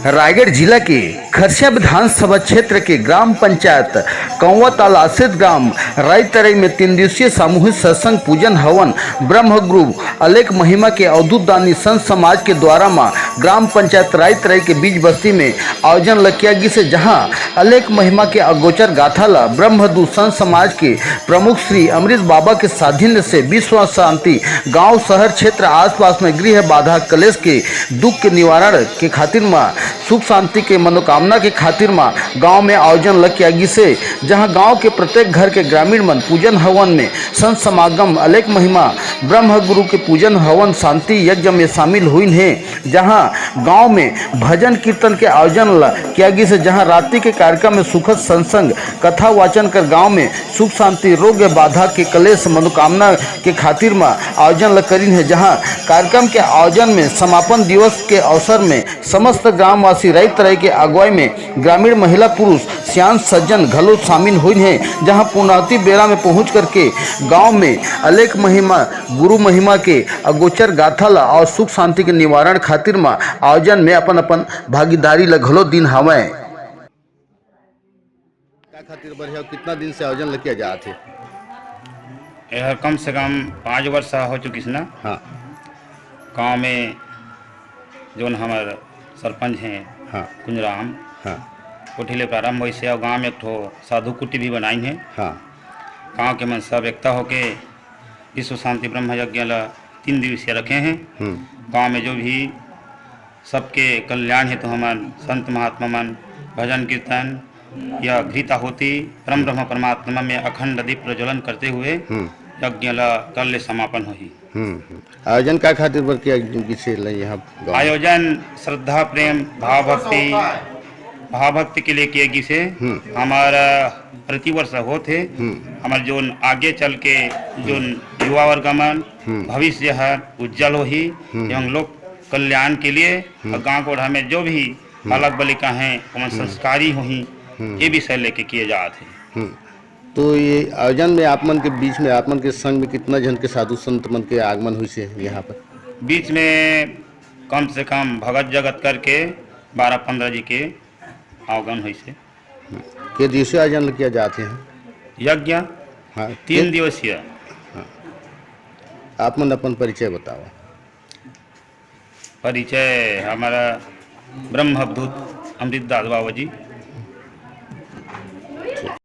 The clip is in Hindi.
रायगढ़ जिला के खरसिया विधानसभा क्षेत्र के ग्राम पंचायत कौवा ताल स्थित ग्राम रायतरई में 3 दिवसीय सामूहिक सत्संग पूजन हवन ब्रह्म गुरु अलेख महिमा के अवधूत दानी संत समाज के द्वारा मां ग्राम पंचायत रायतरई के बीच बस्ती में आयोजन किया गया से जहां अलेख महिमा के अगोचर गाथा ला ब्रह्मदूत संत समाज के प्रमुख श्री अमृत बाबा के साधिन्य से विश्व शांति गांव शहर क्षेत्र आसपास में गृह बाधा कलेश के दुख के निवारण के खातिर मां सुख शांति के मनोकामना के खातिर मां गांव में आयोजन किया गया से जहां गांव के प्रत्येक घर के ग्रामीण मन पूजन हवन में संत समागम अलेख महिमा ब्रह्म गुरु के पूजन हवन शांति यज्ञ में शामिल हुई हैं। जहां गांव में भजन कीर्तन के आयोजन किया गया से जहां रात्रि के कार्यक्रम में सुखद सत्संग कथा वाचन कर गांव में सुख शांति रोग बाधा के कलेश मनोकामना के खातिर मां आयोजन करीन है। जहां कार्यक्रम के आयोजन में समापन दिवस के अवसर में समस्त ग्रामवासी रायतरई के अगुवाई में ग्रामीण महिला पुरुष सियान सज्जन घलो शामिल हुए हैं। जहां पूर्णाहुति बेला में पहुंच करके गांव में अलेख महिमा गुरु महिमा के अगोचर गाथा ला और सुख शांति के निवारण खातिर मां आयोजन में अपन अपन भागीदारी घलो दिन हवय। खातिर बढ़िया कितना दिन से आयोजन किया जात है? यह कम से कम 5 वर्ष हो चुकी है ना। हाँ। गाँव में जो हमारे सरपंच हैं हाँ। कुंजराम हाँ। कोठिले प्रारंभ हुई से और गाँव में एक ठो साधु कुटी भी बनाई है। हाँ। गाँव के मन सब एकता होके विश्व शांति ब्रह्म यज्ञ 3 दिवसीय रखे हैं। गाँव में जो भी सबके कल्याण है तो हमारे संत महात्मा मन भजन कीर्तन या घृता होती परम ब्रह्म परमात्मा में अखंड दीप प्रज्वलन करते हुए यज्ञ कल समापन हुई। आयोजन का खातिर पर किया यहाँ आयोजन श्रद्धा प्रेम भाव भक्ति के लिए किए गए से हमारा प्रतिवर्ष होते हमारे जो आगे चल के जो युवा वर्गमन भविष्य है उज्जवल हो ही एवं लोक कल्याण के लिए गाँव कोढ़ा में जो भी बालक बालिका हैं वो संस्कारी हुई ये विषय लेके किए जाते हैं। तो ये आयोजन में आप मन के बीच में आप मन के संग में कितना जन के साधु संत मन के आगमन हुई से यहाँ पर? बीच में कम से कम भगत जगत करके 12-15 जी के आगमन हुई से। के दिवसीय आयोजन किया जाते हैं यज्ञ? हाँ 3 दिवसीय। हाँ। आप मन अपन परिचय बताओ। परिचय हमारा ब्रह्मदूत अमृत दास बाबा जी